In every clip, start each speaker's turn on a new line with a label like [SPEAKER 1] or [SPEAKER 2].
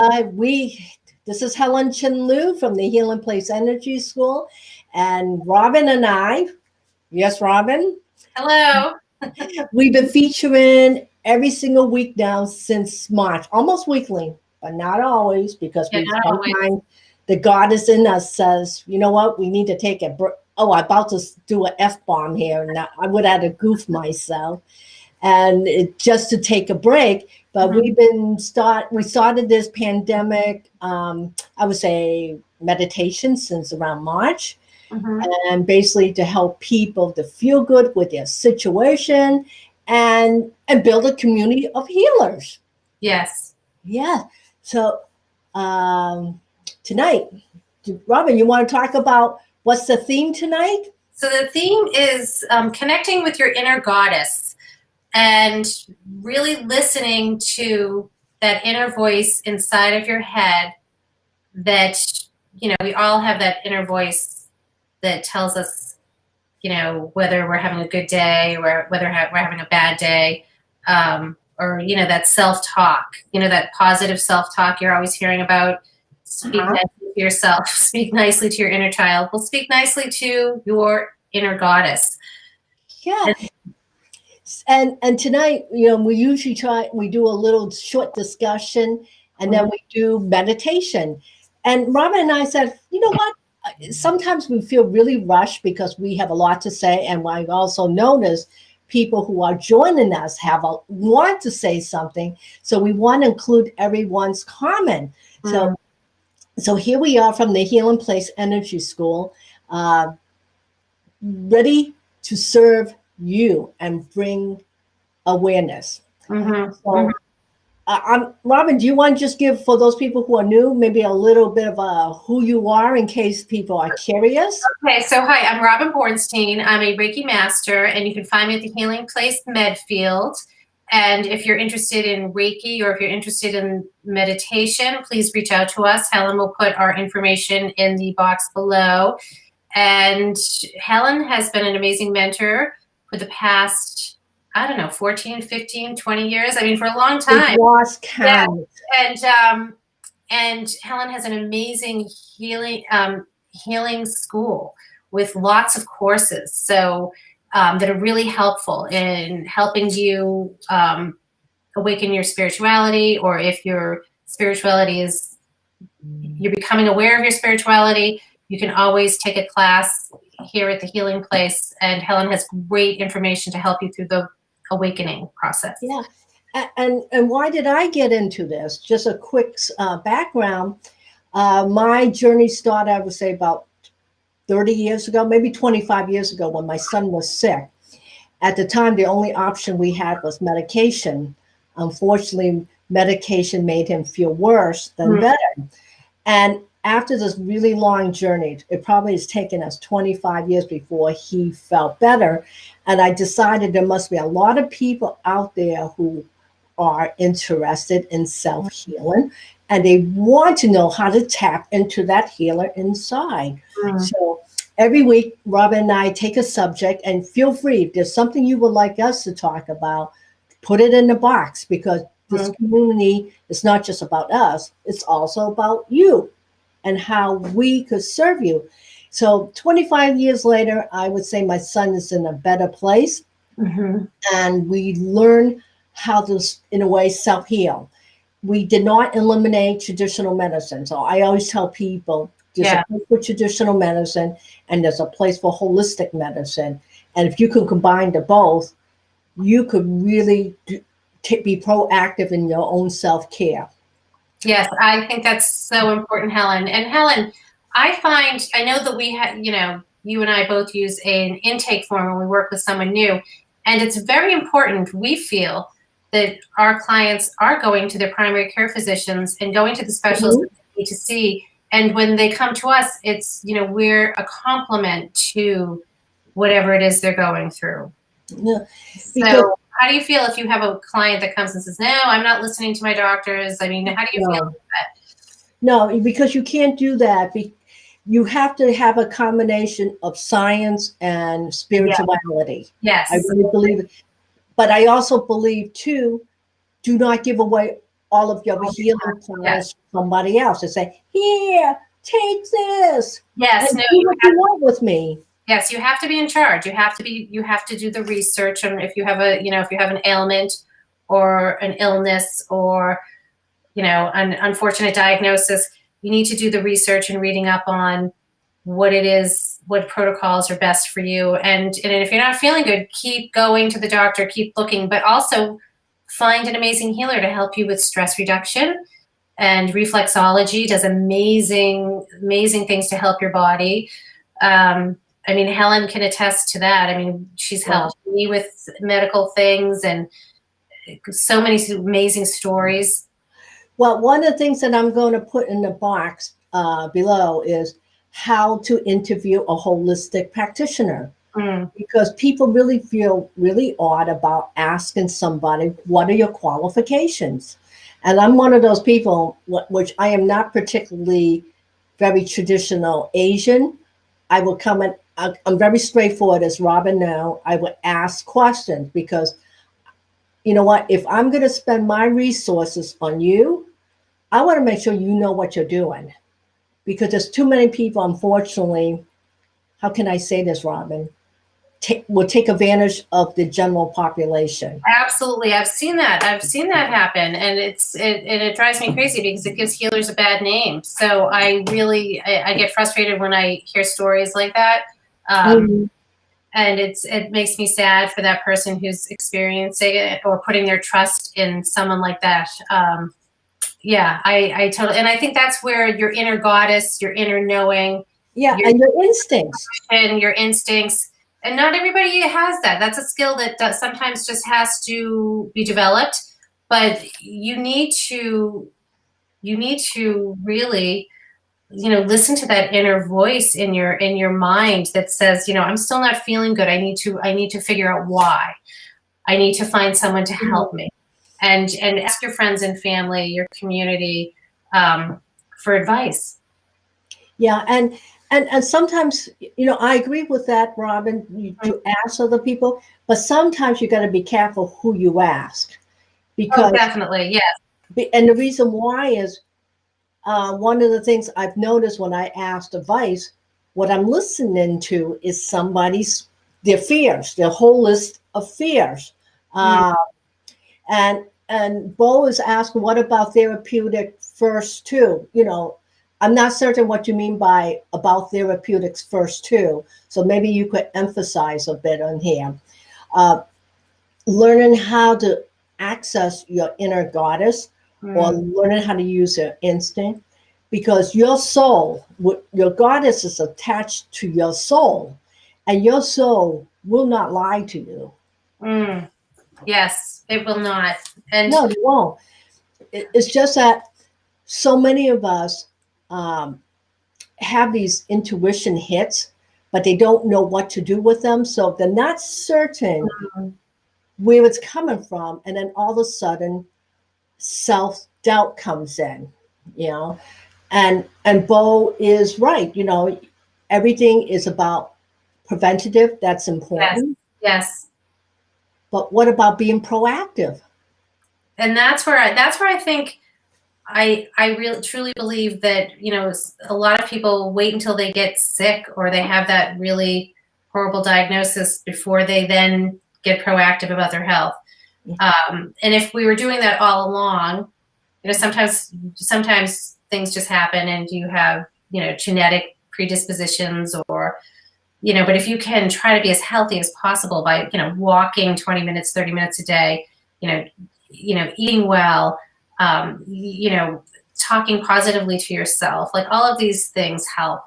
[SPEAKER 1] This is Helen Chin Lu from the Healing Place Energy School, and Robin and I, yes, Robin,
[SPEAKER 2] Hello.
[SPEAKER 1] we've been featuring every single week now since March, almost weekly, but not always, because sometimes the goddess in us says, you know what, we need to take a break. Oh, I'm about to do an F-bomb here, and I would have to goof myself, and just to take a break. But we started this pandemic, I would say meditation since around March, and basically to help people to feel good with their situation and build a community of healers.
[SPEAKER 2] Yes.
[SPEAKER 1] Yeah. So tonight, Robin, you want to talk about what's the theme tonight?
[SPEAKER 2] So the theme is connecting with your inner goddess and really listening to that inner voice inside of your head that, we all have that inner voice that tells us, whether we're having a good day or whether we're having a bad day, or, that self-talk, that positive self-talk you're always hearing about. Speak nicely to yourself, speak nicely to your inner child. Well, speak nicely to your inner goddess.
[SPEAKER 1] Yeah. And tonight, we usually we do a little short discussion, and then we do meditation. And Robin and I said, you know what? Sometimes we feel really rushed because we have a lot to say. And I've also noticed people who are joining us want to say something. So we want to include everyone's comment. So here we are from the Healing Place Energy School, ready to serve you and bring awareness. Robin, do you want to just give, for those people who are new, maybe a little bit of who you are in case people are curious?
[SPEAKER 2] Okay, so hi, I'm Robin Bornstein. I'm a Reiki master, and you can find me at the Healing Place Medfield. And if you're interested in Reiki or if you're interested in meditation, please reach out to us. Helen will put our information in the box below. And Helen has been an amazing mentor for the past, 14, 15, 20 years. I mean, for a long time.
[SPEAKER 1] It lost count.
[SPEAKER 2] Yeah. And Helen has an amazing healing school with lots of courses. So that are really helpful in helping you awaken your spirituality, or if your spirituality you're becoming aware of your spirituality, you can always take a class here at the Healing Place, and Helen has great information to help you through the awakening process.
[SPEAKER 1] Yeah. And why did I get into this? Just a quick background. My journey started, I would say, about 30 years ago, maybe 25 years ago, when my son was sick. At the time, the only option we had was medication. Unfortunately, medication made him feel worse than better. And after this really long journey, it probably has taken us 25 years before he felt better. And I decided there must be a lot of people out there who are interested in self-healing, and they want to know how to tap into that healer inside. So every week, Robin and I take a subject, and feel free, if there's something you would like us to talk about, put it in the box, because this community is not just about us, it's also about you and how we could serve you. So 25 years later, I would say my son is in a better place. And we learn how to, in a way, self-heal. We did not eliminate traditional medicine. So I always tell people there's a place for traditional medicine and there's a place for holistic medicine. And if you can combine the both, you could really be proactive in your own self-care.
[SPEAKER 2] Yes, I think that's so important, Helen. And Helen, I know that we have, you and I both use an intake form when we work with someone new. And it's very important, we feel, that our clients are going to their primary care physicians and going to the specialists that they need to see. And when they come to us, it's, we're a complement to whatever it is they're going through.
[SPEAKER 1] Yeah.
[SPEAKER 2] So how do you feel if you have a client that comes and says, no, I'm not listening to my doctors? I mean, how do you feel about that?
[SPEAKER 1] No, because you can't do that. You have to have a combination of science and spirituality.
[SPEAKER 2] Yes.
[SPEAKER 1] I really believe it. But I also believe, too, do not give away all of your healing plans to somebody else and say, here, take this.
[SPEAKER 2] Yes,
[SPEAKER 1] and
[SPEAKER 2] no,
[SPEAKER 1] do what you want with me.
[SPEAKER 2] Yes, you have to be in charge. You have to do the research. And if you have if you have an ailment or an illness or, an unfortunate diagnosis, you need to do the research and reading up on what it is, what protocols are best for you. And if you're not feeling good, keep going to the doctor, keep looking, but also find an amazing healer to help you with stress reduction. And Reflexology does amazing, amazing things to help your body. Helen can attest to that. She's helped me with medical things and so many amazing stories.
[SPEAKER 1] Well, one of the things that I'm going to put in the box below is how to interview a holistic practitioner. Because people really feel really odd about asking somebody, what are your qualifications? And I'm one of those people, which I am not particularly very traditional Asian. I will come and I'm very straightforward, as Robin now. I would ask questions because, you know what, if I'm going to spend my resources on you, I want to make sure you know what you're doing. Because there's too many people, unfortunately, how can I say this, Robin? Will take advantage of the general population.
[SPEAKER 2] Absolutely. I've seen that happen. And it drives me crazy because it gives healers a bad name. So I get frustrated when I hear stories like that. And it makes me sad for that person who's experiencing it or putting their trust in someone like that. I totally, and I think that's where your inner goddess, your inner knowing,
[SPEAKER 1] and your instincts,
[SPEAKER 2] and not everybody has that. That's a skill that sometimes just has to be developed. But you need to really, listen to that inner voice in your mind that says, I'm still not feeling good. I need to figure out why. I need to find someone to help me, and ask your friends and family, your community, for advice.
[SPEAKER 1] Yeah, and sometimes, I agree with that, Robin, to ask other people, but sometimes you got to be careful who you ask. Because
[SPEAKER 2] definitely, yes.
[SPEAKER 1] And the reason why is one of the things I've noticed when I asked advice, what I'm listening to is their fears, their whole list of fears. And Bo is asking, what about therapeutic first too? I'm not certain what you mean by about therapeutics first too. So maybe you could emphasize a bit on here. Learning how to access your inner goddess or learning how to use your instinct, because your soul, your goddess is attached to your soul, and your soul will not lie to you.
[SPEAKER 2] Yes, it will not. And
[SPEAKER 1] no, it won't. It's just that so many of us have these intuition hits, but they don't know what to do with them. So they're not certain where it's coming from. And then all of a sudden, self-doubt comes in, and Bo is right. Everything is about preventative. That's important.
[SPEAKER 2] Yes.
[SPEAKER 1] But what about being proactive?
[SPEAKER 2] And that's where I think I really truly believe that, a lot of people wait until they get sick or they have that really horrible diagnosis before they then get proactive about their health. And if we were doing that all along, sometimes things just happen and you have, genetic predispositions or, but if you can try to be as healthy as possible by, walking 20 minutes, 30 minutes a day, eating well, talking positively to yourself, like all of these things help.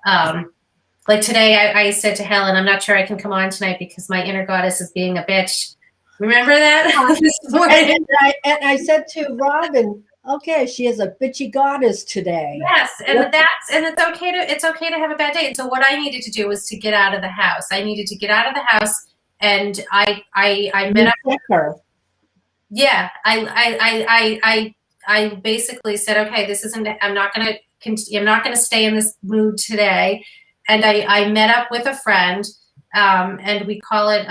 [SPEAKER 2] Like today I said to Helen, I'm not sure I can come on tonight because my inner goddess is being a bitch. Remember that? This morning.
[SPEAKER 1] And I said to Robin, okay, she is a bitchy goddess today.
[SPEAKER 2] Yes, and it's okay to have a bad day. And so what I needed to do was to get out of the house. I needed to get out of the house, and I met up with
[SPEAKER 1] her.
[SPEAKER 2] Yeah, I basically said, okay, this isn't. I'm not gonna stay in this mood today, and I met up with a friend, and we call it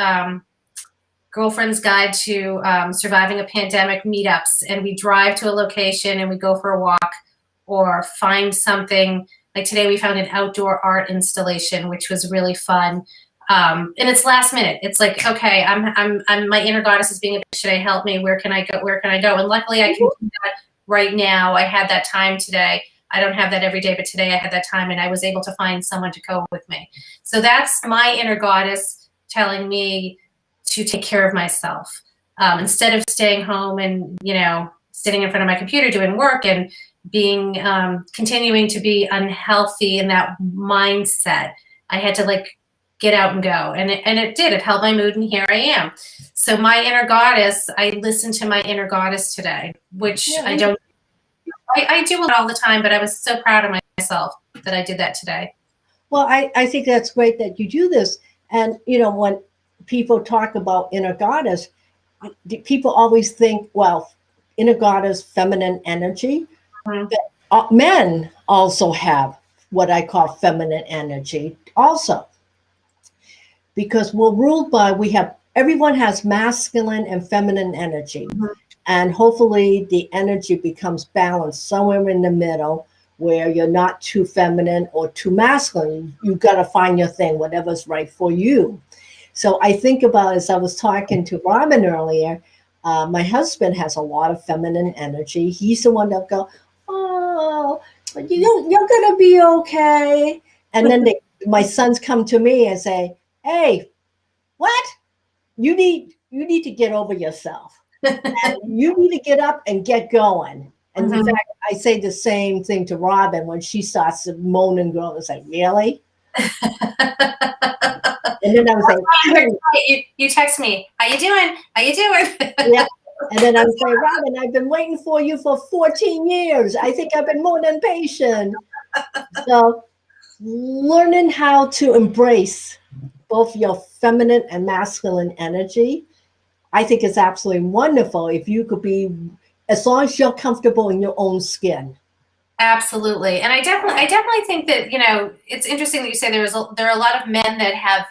[SPEAKER 2] Girlfriend's Guide to Surviving a Pandemic meetups, and we drive to a location and we go for a walk or find something. Like today we found an outdoor art installation, which was really fun. And it's last minute. It's like, okay, I'm my inner goddess is being a bitch. Should I help me? Where can I go? Where can I go? And luckily I can do that right now. I had that time today. I don't have that every day, but today I had that time and I was able to find someone to go with me. So that's my inner goddess telling me to take care of myself. Instead of staying home and, sitting in front of my computer doing work and being, continuing to be unhealthy in that mindset, I had to get out and go. And it did. It held my mood, and here I am. So my inner goddess, I listened to my inner goddess today, which I don't. I do it all the time, but I was so proud of myself that I did that today.
[SPEAKER 1] Well, I think that's great that you do this. And, when people talk about inner goddess, people always think, well, inner goddess, feminine energy. Mm-hmm. Men also have what I call feminine energy also. Because we're ruled by, everyone has masculine and feminine energy. Mm-hmm. And hopefully the energy becomes balanced somewhere in the middle where you're not too feminine or too masculine. You've got to find your thing, whatever's right for you. So I think about, as I was talking to Robin earlier, my husband has a lot of feminine energy. He's the one that go, oh, you're going to be okay. And then my sons come to me and say, hey, what? You need to get over yourself. And you need to get up and get going. And in fact, I say the same thing to Robin when she starts to moan and groan. It's like, really? And then I was like,
[SPEAKER 2] hey. You text me, how you doing? How you doing?
[SPEAKER 1] Yeah. And then I would say, Robin, I've been waiting for you for 14 years. I think I've been more than patient. So learning how to embrace both your feminine and masculine energy, I think is absolutely wonderful if you could be, as long as you're comfortable in your own skin.
[SPEAKER 2] Absolutely. And I definitely think that, it's interesting that you say there are a lot of men that have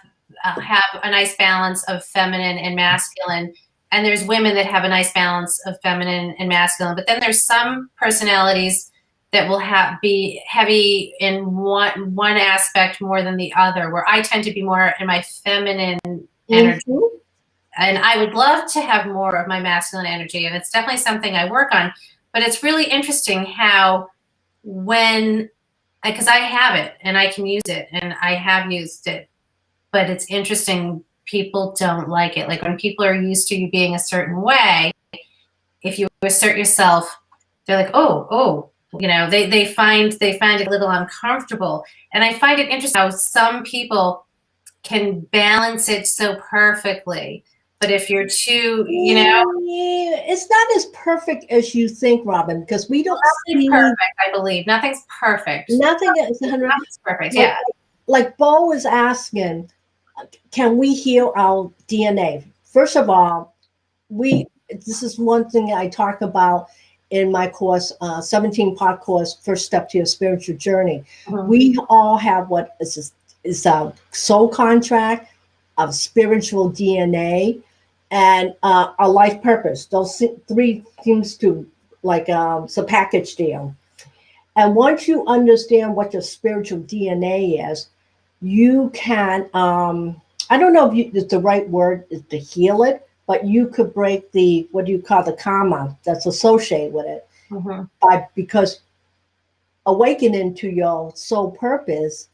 [SPEAKER 2] a nice balance of feminine and masculine. And there's women that have a nice balance of feminine and masculine. But then there's some personalities that will be heavy in one aspect more than the other, where I tend to be more in my feminine energy. Mm-hmm. And I would love to have more of my masculine energy. And it's definitely something I work on. But it's really interesting how because I have it and I can use it and I have used it, but it's interesting, people don't like it. Like when people are used to you being a certain way, if you assert yourself, they're like, oh, they find it a little uncomfortable. And I find it interesting how some people can balance it so perfectly. But if you're too,
[SPEAKER 1] it's not as perfect as you think, Robin, because we don't
[SPEAKER 2] see perfect. I believe nothing's perfect.
[SPEAKER 1] Nothing is
[SPEAKER 2] perfect. Yeah.
[SPEAKER 1] Like Bo was asking, can we heal our DNA? First of all, this is one thing I talk about in my course, 17-part course, First Step to Your Spiritual Journey. Mm-hmm. We all have what is a soul contract, of spiritual DNA, and our life purpose. Those three seems to it's a package deal. And once you understand what your spiritual DNA is, you can, I don't know if the right word is to heal it, but you could break the, what do you call the karma that's associated with it. Mm-hmm. Because awakening to your soul purpose,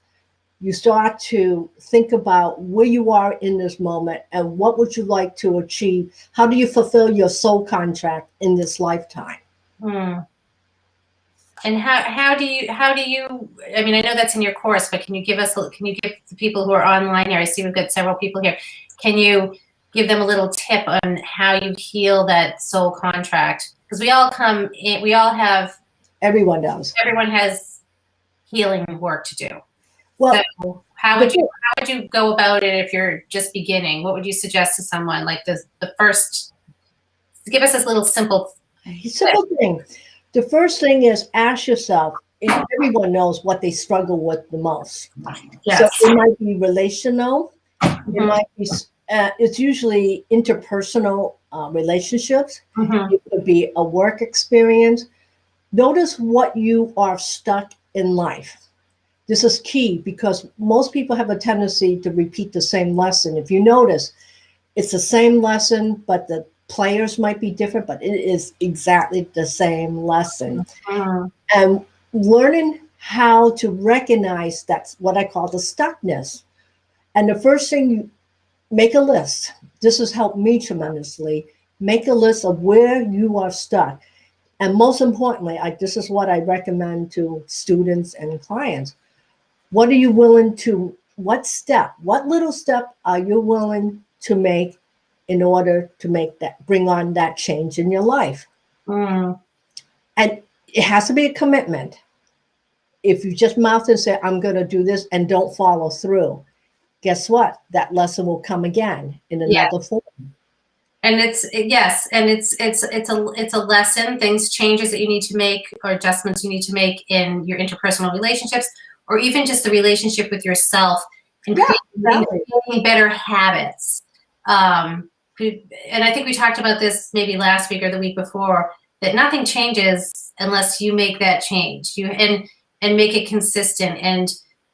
[SPEAKER 1] you start to think about where you are in this moment and what would you like to achieve? How do you fulfill your soul contract in this lifetime?
[SPEAKER 2] And how do you, I mean, I know that's in your course, but can you give the people who are online here, I see we've got several people here, can you give them a little tip on how you heal that soul contract? Because we all come in, everyone has healing work to do. Well, so how would you go about it if you're just beginning? What would you suggest to someone? Like the first, give us this little simple
[SPEAKER 1] thing. The first thing is ask yourself, if everyone knows what they struggle with the most. Yes. So it might be relational. Mm-hmm. It might be it's usually interpersonal relationships.
[SPEAKER 2] Mm-hmm.
[SPEAKER 1] It could be a work experience. Notice what you are stuck in life. This is key because most people have a tendency to repeat the same lesson. If you notice, it's the same lesson, but the players might be different, but it is exactly the same lesson.
[SPEAKER 2] Mm-hmm.
[SPEAKER 1] And learning how to recognize that's what I call the stuckness. And the first thing, you make a list. This has helped me tremendously. Make a list of where you are stuck. And most importantly, this is what I recommend to students and clients. What are you willing to, what little step are you willing to make in order to bring on that change in your life?
[SPEAKER 2] Mm.
[SPEAKER 1] And it has to be a commitment. If you just mouth and say, I'm going to do this and don't follow through, guess what? That lesson will come again in another form.
[SPEAKER 2] And it's a lesson, changes that you need to make or adjustments you need to make in your interpersonal relationships, or even just the relationship with yourself, and creating better habits. And I think we talked about this maybe last week or the week before, that nothing changes unless you make that change. And make it consistent.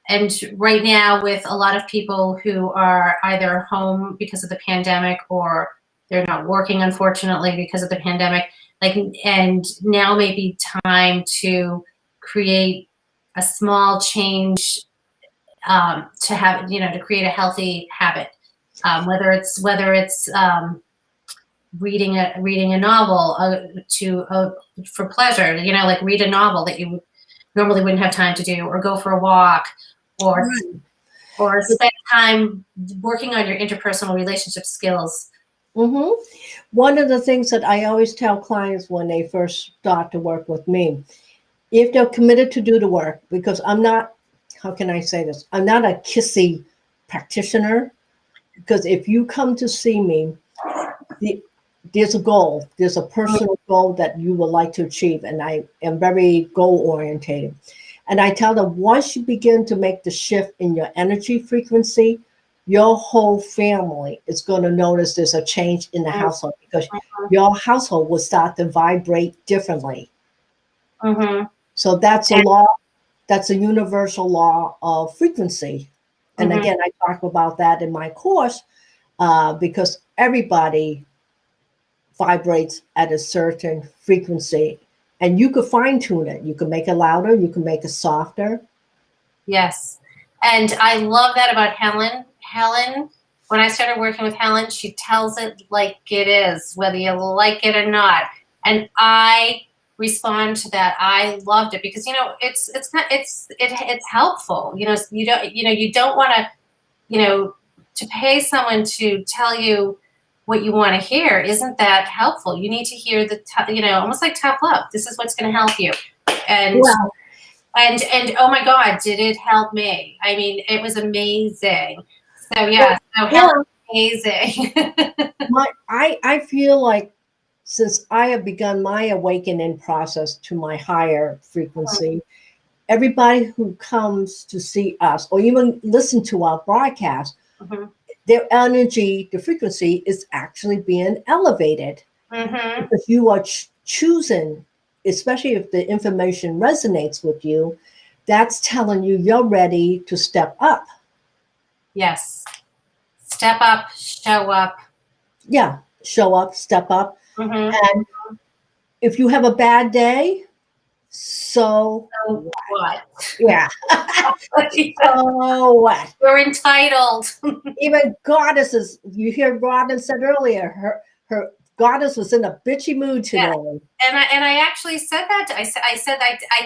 [SPEAKER 2] And right now, with a lot of people who are either home because of the pandemic, or they're not working, unfortunately, because of the pandemic, and now may be time to create a small change, to have, to create a healthy habit, whether it's reading a novel for pleasure, like read a novel that you normally wouldn't have time to do, or go for a walk, or spend time working on your interpersonal relationship skills.
[SPEAKER 1] Mm-hmm. One of the things that I always tell clients when they first start to work with me, if they're committed to do the work, because I'm not, how can I say this? I'm not a kissy practitioner, because if you come to see me, there's a goal, there's a personal goal that you would like to achieve. And I am very goal orientated. And I tell them, once you begin to make the shift in your energy frequency, your whole family is going to notice there's a change in the household, because your household will start to vibrate differently.
[SPEAKER 2] Mm-hmm.
[SPEAKER 1] So that's a law. That's a universal law of frequency. And again, I talk about that in my course, because everybody vibrates at a certain frequency, and you could fine tune it. You can make it louder. You can make it softer.
[SPEAKER 2] Yes. And I love that about Helen. Helen, when I started working with Helen, she tells it like it is, whether you like it or not. And I respond to that. I loved it because, it's helpful. You don't want to pay someone to tell you what you want to hear. Isn't that helpful? You need to hear almost like tough love. This is what's going to help you. And
[SPEAKER 1] wow.
[SPEAKER 2] and oh my God, did it help me? I mean, it was amazing. So yeah, amazing.
[SPEAKER 1] I feel like since I have begun my awakening process to my higher frequency, everybody who comes to see us or even listen to our broadcast, their energy, the frequency is actually being elevated, because you are choosing, especially if the information resonates with you, that's telling you you're ready to step up.
[SPEAKER 2] Yes. Step up, show up.
[SPEAKER 1] Yeah, show up, step up. And if you have a bad day, so
[SPEAKER 2] what?
[SPEAKER 1] Yeah. So what?
[SPEAKER 2] You're entitled.
[SPEAKER 1] Even goddesses, you hear Robin said earlier, her goddess was in a bitchy mood today.
[SPEAKER 2] Yeah. And I actually said that. I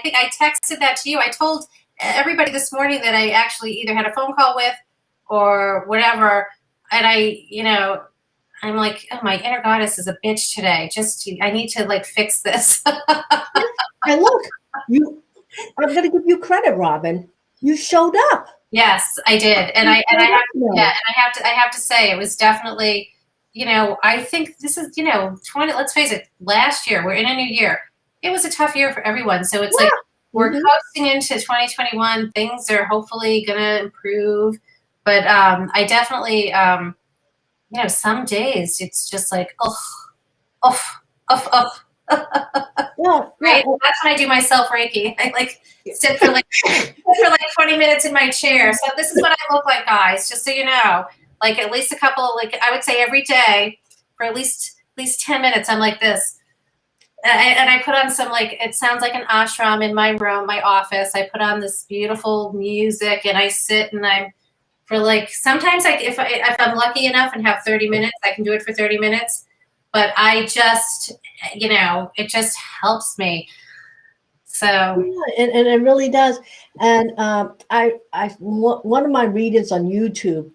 [SPEAKER 2] think I texted that to you. I told everybody this morning that I actually either had a phone call with or whatever. And I'm like, oh, my inner goddess is a bitch today. I need to fix this.
[SPEAKER 1] And look, I'm going to give you credit, Robin. You showed up.
[SPEAKER 2] Yes, I did. And I have to say it was definitely, I think this is, let's face it, last year, we're in a new year. It was a tough year for everyone. So it's like we're coasting into 2021. Things are hopefully going to improve. But I definitely some days it's just like, oh, oh, oh, oh. Right? That's when I do my self Reiki. I like sit for like 20 minutes in my chair. So this is what I look like, guys, just so you know. Like at least a couple, like I would say every day for at least 10 minutes, I'm like this. And I put on some, like, it sounds like an ashram in my room, my office. I put on this beautiful music and I sit and I'm for like, sometimes if I'm lucky enough and have 30 minutes, I can do it for 30 minutes. But I just, it just helps me. So.
[SPEAKER 1] Yeah, and it really does. And one of my readers on YouTube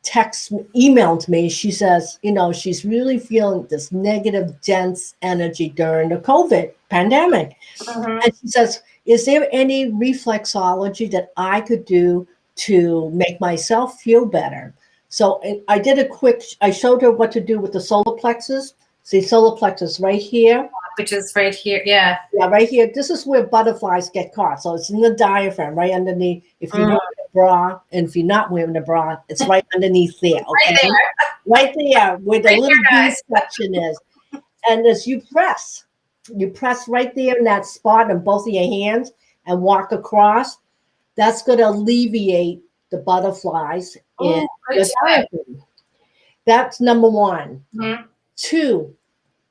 [SPEAKER 1] emailed me. She says, she's really feeling this negative, dense energy during the COVID pandemic. And she says, is there any reflexology that I could do to make myself feel better? So I did I showed her what to do with the solar plexus. See, solar plexus right here.
[SPEAKER 2] Which is right here, yeah.
[SPEAKER 1] Yeah, right here. This is where butterflies get caught. So it's in the diaphragm, right underneath. If you're wearing a bra, and if you're not wearing a bra, it's right underneath there. Okay? Right there, where the little B section is. And as you press right there in that spot on both of your hands and walk across, that's going to alleviate the butterflies in your diaphragm. That's number one. 2,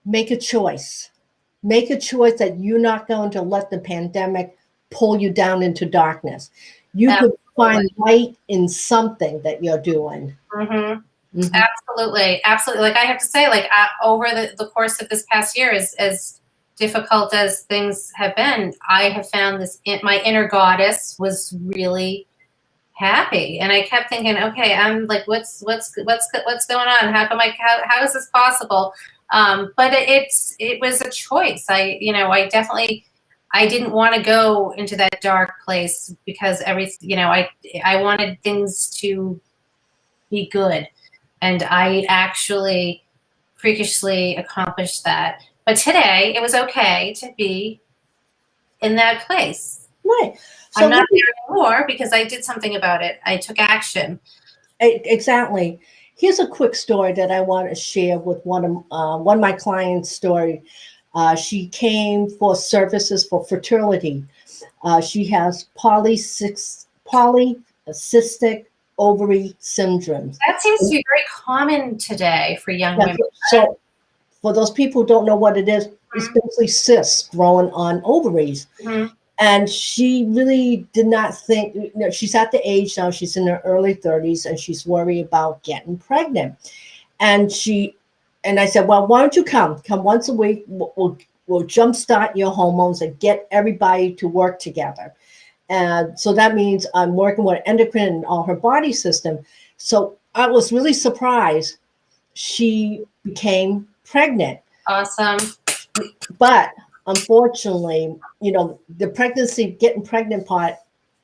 [SPEAKER 1] make a choice. Make a choice that you're not going to let the pandemic pull you down into darkness. You could find light in something that you're doing.
[SPEAKER 2] Absolutely. Like I have to say, like over the course of this past year, as difficult as things have been, I have found my inner goddess was really happy. And I kept thinking, okay, I'm like, what's going on? How is this possible? But it was a choice. I didn't want to go into that dark place because I wanted things to be good. And I actually freakishly accomplished that. But today it was okay to be in that place.
[SPEAKER 1] Right.
[SPEAKER 2] So I'm not there anymore because I did something about it. I took action.
[SPEAKER 1] Exactly. Here's a quick story that I want to share with one of my clients' story. She came for services for fertility. She has polycystic ovary syndrome.
[SPEAKER 2] That seems to be very common today for young women.
[SPEAKER 1] So for those people who don't know what it is, it's basically cysts growing on ovaries. And she really did not think, she's at the age now, she's in her early 30s, and she's worried about getting pregnant. And I said, well, why don't you come once a week? We'll jumpstart your hormones and get everybody to work together. And so that means I'm working with endocrine and all her body system. So I was really surprised she became pregnant.
[SPEAKER 2] Awesome.
[SPEAKER 1] But unfortunately, the getting pregnant part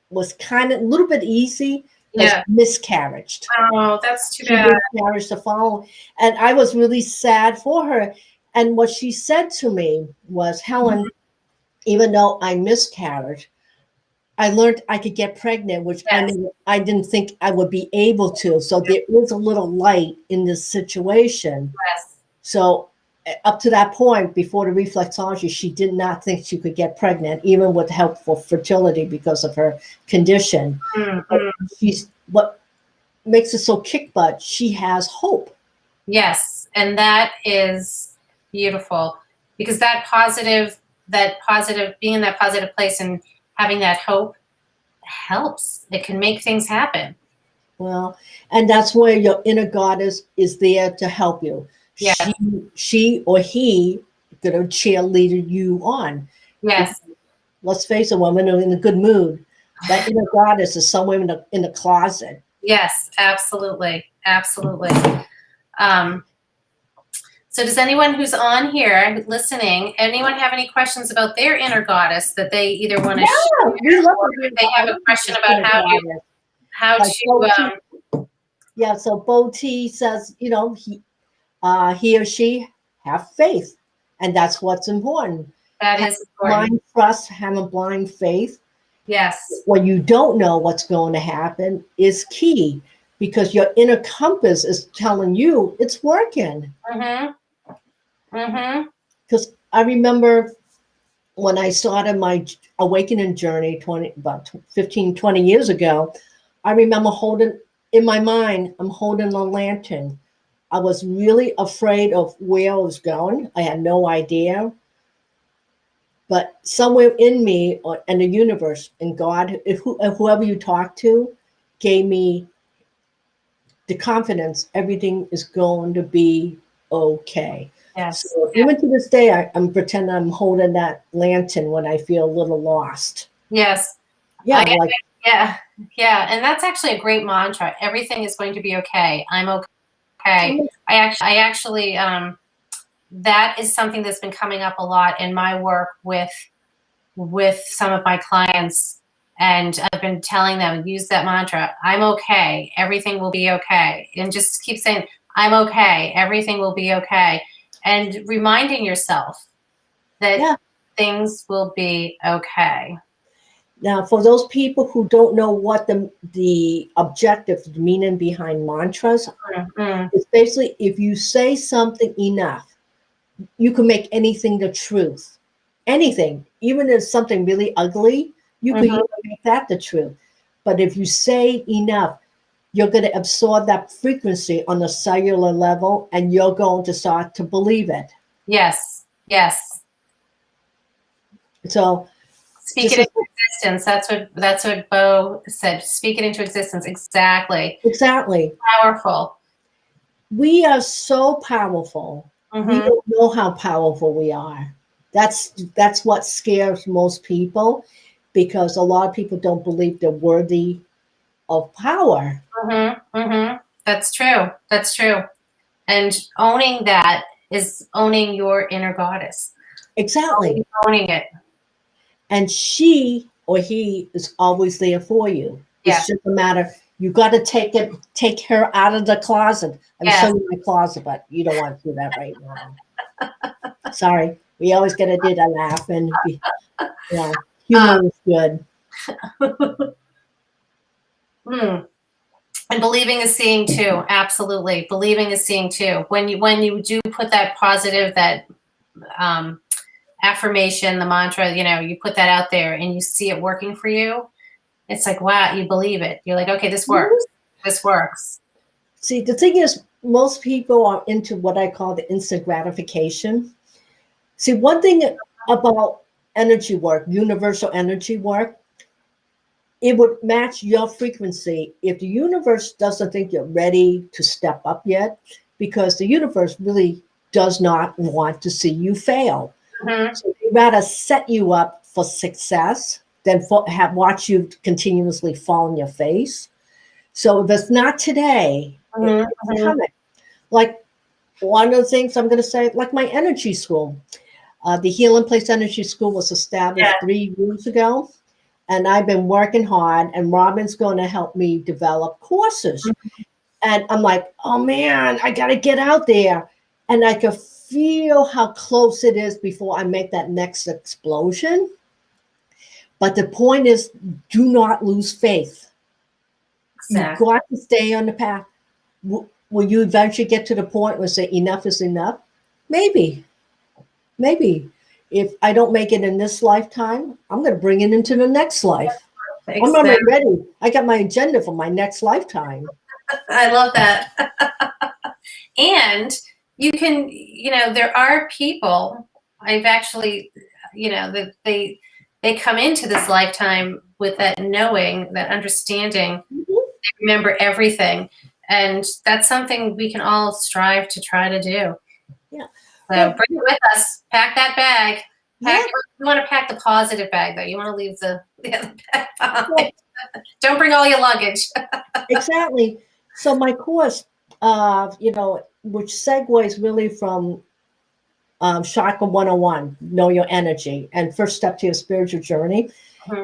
[SPEAKER 1] was kind of a little bit easy.
[SPEAKER 2] Yeah.
[SPEAKER 1] Miscarriaged.
[SPEAKER 2] Oh, that's too bad.
[SPEAKER 1] Miscarriaged to follow. And I was really sad for her. And what she said to me was, Helen, even though I miscarried, I learned I could get pregnant, which I didn't think I would be able to. So there is a little light in this situation.
[SPEAKER 2] Yes.
[SPEAKER 1] So up to that point, before the reflexology, she did not think she could get pregnant, even with help for fertility because of her condition. What makes it so kick butt, she has hope.
[SPEAKER 2] Yes, and that is beautiful because that positive, being in that positive place and having that hope helps. It can make things happen.
[SPEAKER 1] Well, and that's where your inner goddess is there to help you.
[SPEAKER 2] Yeah.
[SPEAKER 1] She or he gonna cheerleader you on.
[SPEAKER 2] Yes.
[SPEAKER 1] Let's face it, when we're in a good mood, that inner goddess is somewhere in the closet.
[SPEAKER 2] Yes, absolutely. Absolutely. So does anyone who's on here listening, anyone have any questions about their inner goddess that they either want to share or if they have a question about how to
[SPEAKER 1] yeah, so Bo T says, he or she have faith, and that's what's important.
[SPEAKER 2] That is important.
[SPEAKER 1] Blind trust, having blind faith.
[SPEAKER 2] Yes.
[SPEAKER 1] When you don't know what's going to happen is key. because your inner compass is telling you it's working. Because I remember when I started my awakening journey about 15, 20 years ago, I remember holding, in my mind, I'm holding a lantern. I was really afraid of where I was going. I had no idea. But somewhere in me or in the universe and God, whoever you talk to, gave me the confidence everything is going to be okay.
[SPEAKER 2] Yes.
[SPEAKER 1] So even to this day, I'm pretending I'm holding that lantern when I feel a little lost.
[SPEAKER 2] Yes.
[SPEAKER 1] Yeah,
[SPEAKER 2] yeah. And that's actually a great mantra. Everything is going to be okay. I'm okay. I actually that is something that's been coming up a lot in my work with some of my clients. And I've been telling them, use that mantra. I'm okay. Everything will be okay. And just keep saying, I'm okay. Everything will be okay. And reminding yourself that things will be okay.
[SPEAKER 1] Now, for those people who don't know what the objective, the meaning behind mantras, it's basically if you say something enough, you can make anything the truth. Anything, even if something really ugly, you can even make that the truth. But if you say enough, you're going to absorb that frequency on a cellular level, and you're going to start to believe it.
[SPEAKER 2] Yes.
[SPEAKER 1] So
[SPEAKER 2] speak it into existence. That's what Bo said. Speak it into existence. Exactly. Powerful.
[SPEAKER 1] We are so powerful. We don't know how powerful we are. That's what scares most people, because a lot of people don't believe they're worthy of power.
[SPEAKER 2] That's true. And owning that is owning your inner goddess.
[SPEAKER 1] Exactly.
[SPEAKER 2] Owning it.
[SPEAKER 1] And she or he is always there for you.
[SPEAKER 2] Yeah.
[SPEAKER 1] It's just a matter, you got to take her out of the closet. I'm showing you my closet, but you don't want to do that right now. Sorry. We always got to do that laugh, and humor is good.
[SPEAKER 2] And believing is seeing too. Absolutely. Believing is seeing too. When you do put that positive, that affirmation, the mantra, you put that out there and you see it working for you, it's like, wow, you believe it. You're like, okay, this works. This works.
[SPEAKER 1] See, the thing is, most people are into what I call the instant gratification. See, one thing about energy work, universal energy work, it would match your frequency if the universe doesn't think you're ready to step up yet, because the universe really does not want to see you fail. So they'd rather set you up for success than watch you continuously fall on your face. So if it's not today, it's coming. Like one of the things I'm going to say, like my energy school, the Healing Place Energy School was established 3 years ago. And I've been working hard, and Robin's going to help me develop courses. And I'm like, oh man, I got to get out there. And I can feel how close it is before I make that next explosion. But the point is, do not lose faith. Exactly. You've got to stay on the path. Will you eventually get to the point where say enough is enough? Maybe. If I don't make it in this lifetime, I'm going to bring it into the next life. Exactly. I'm not ready. I got my agenda for my next lifetime.
[SPEAKER 2] I love that. And you can, there are people, I've actually, that they come into this lifetime with that knowing, that understanding, they remember everything. And that's something we can all strive to try to do.
[SPEAKER 1] Yeah.
[SPEAKER 2] So bring it with us. Pack that bag. You want to pack the positive bag, though. You want to leave the other bag behind. Don't bring all your luggage.
[SPEAKER 1] Exactly. So my course, which segues really from Chakra 101, Know Your Energy, and First Step to Your Spiritual Journey,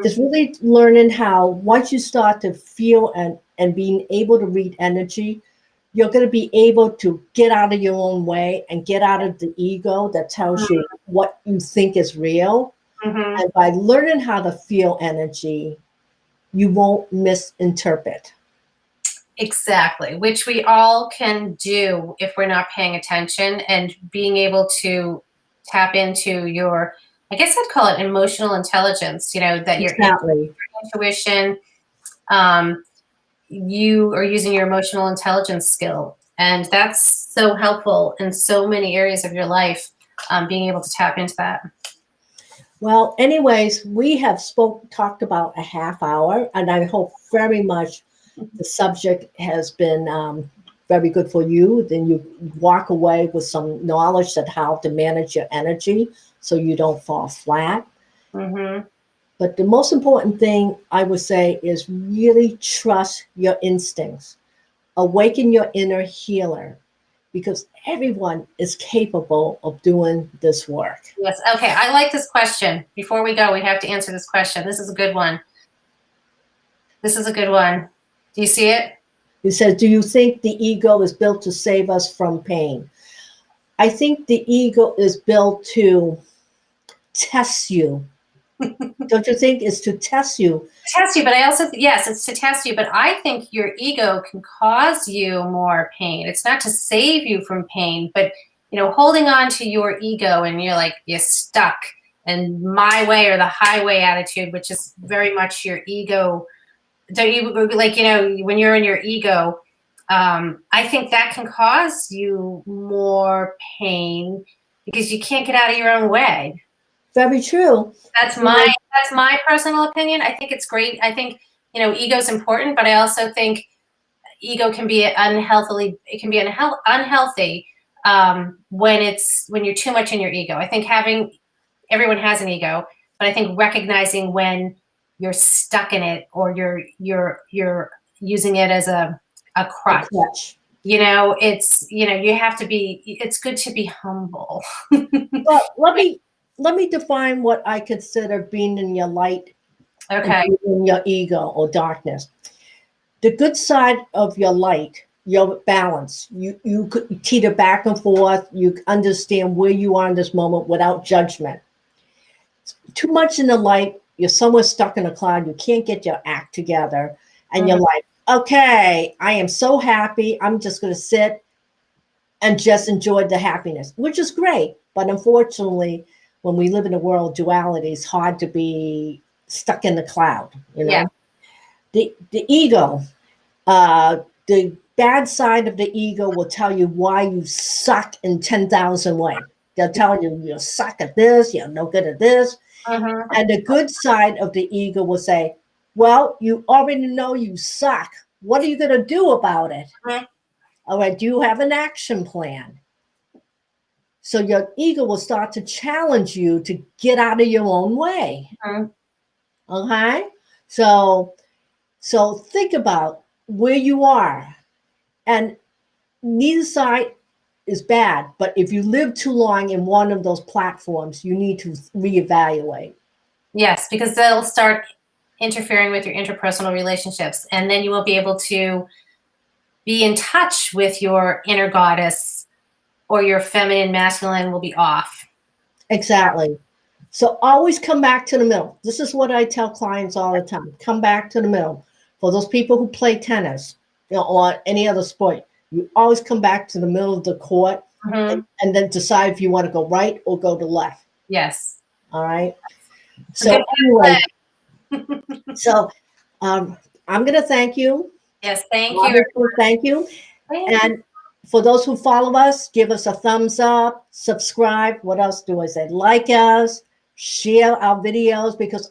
[SPEAKER 1] is really learning how once you start to feel and being able to read energy, you're going to be able to get out of your own way and get out of the ego that tells you what you think is real. And by learning how to feel energy, you won't misinterpret.
[SPEAKER 2] Exactly, which we all can do if we're not paying attention, and being able to tap into your, I guess I'd call it emotional intelligence, that your
[SPEAKER 1] Exactly.
[SPEAKER 2] intuition, um, you are using your emotional intelligence skill. And that's so helpful in so many areas of your life, being able to tap into that.
[SPEAKER 1] Well, anyways, we have talked about a half hour, and I hope very much the subject has been very good for you. Then you walk away with some knowledge that how to manage your energy so you don't fall flat.
[SPEAKER 2] Mm-hmm.
[SPEAKER 1] But the most important thing I would say is really trust your instincts. Awaken your inner healer, because everyone is capable of doing this work.
[SPEAKER 2] Yes. Okay. I like this question. Before we go, we have to answer this question. This is a good one. This is a good one. Do you see it?
[SPEAKER 1] It says, do you think the ego is built to save us from pain? I think the ego is built to test you. Don't you think it's to test you?
[SPEAKER 2] Test you, but I also, yes, it's to test you, but I think your ego can cause you more pain. It's not to save you from pain, but holding on to your ego, and you're stuck, and my way or the highway attitude, which is very much your ego. Don't you like, when you're in your ego, I think that can cause you more pain because you can't get out of your own way.
[SPEAKER 1] Very true.
[SPEAKER 2] That's my personal opinion. I think it's great. I think, ego is important, but I also think ego can be unhealthy. It can be unhealthy when you're too much in your ego. I think everyone has an ego, but I think recognizing when you're stuck in it, or you're using it as a crutch. You have to be. It's good to be humble.
[SPEAKER 1] Well, let me define what I consider being in your light.
[SPEAKER 2] Okay.
[SPEAKER 1] In your ego or darkness. The good side of your light, your balance. You could teeter back and forth. You understand where you are in this moment without judgment. Too much in the light, you're somewhere stuck in a cloud. You can't get your act together, and you're like, okay, I am so happy. I'm just going to sit and just enjoy the happiness, which is great. But unfortunately, when we live in a world of duality, it's hard to be stuck in the cloud.
[SPEAKER 2] Yeah.
[SPEAKER 1] The ego, the bad side of the ego will tell you why you suck in 10,000 ways. They'll tell you you suck at this, you're no good at this. And the good side of the ego will say, well, you already know you suck. What are you going to do about it? All right, do you have an action plan? So your ego will start to challenge you to get out of your own way. Okay? So think about where you are. And neither side is bad, but if you live too long in one of those platforms, you need to reevaluate.
[SPEAKER 2] Yes, because they'll start interfering with your interpersonal relationships, and then you won't be able to be in touch with your inner goddess, or your feminine masculine will be off.
[SPEAKER 1] Exactly. So always come back to the middle. This is what I tell clients all the time. Come back to the middle. For those people who play tennis, or any other sport, you always come back to the middle of the court, and then decide if you want to go right or go to left.
[SPEAKER 2] Yes.
[SPEAKER 1] All right. So anyway, I'm going to thank you.
[SPEAKER 2] Yes, thank you.
[SPEAKER 1] Thank you. And for those who follow us, give us a thumbs up, subscribe. What else do I say? Like us, share our videos, because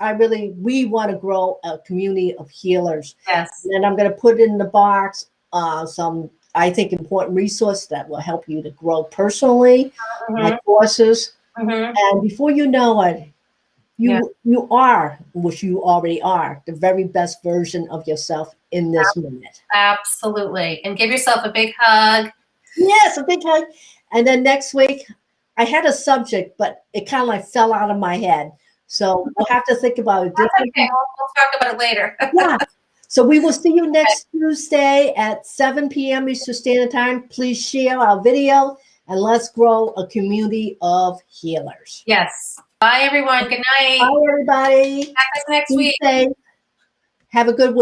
[SPEAKER 1] we want to grow a community of healers.
[SPEAKER 2] Yes.
[SPEAKER 1] And I'm going to put in the box some, I think, important resources that will help you to grow personally, my courses. And before you know it, you are, which you already are, the very best version of yourself in this minute.
[SPEAKER 2] Absolutely. And give yourself a big hug.
[SPEAKER 1] Yes, a big hug. And then next week, I had a subject, but it kind of like fell out of my head. So we'll have to think about it differently.
[SPEAKER 2] Okay, we'll talk about it later.
[SPEAKER 1] Yeah. So we will see you next Tuesday at 7 p.m. Eastern Standard Time. Please share our video, and let's grow a community of healers.
[SPEAKER 2] Yes. Bye, everyone. Good night.
[SPEAKER 1] Bye, everybody.
[SPEAKER 2] Back us next week.
[SPEAKER 1] Have a good week.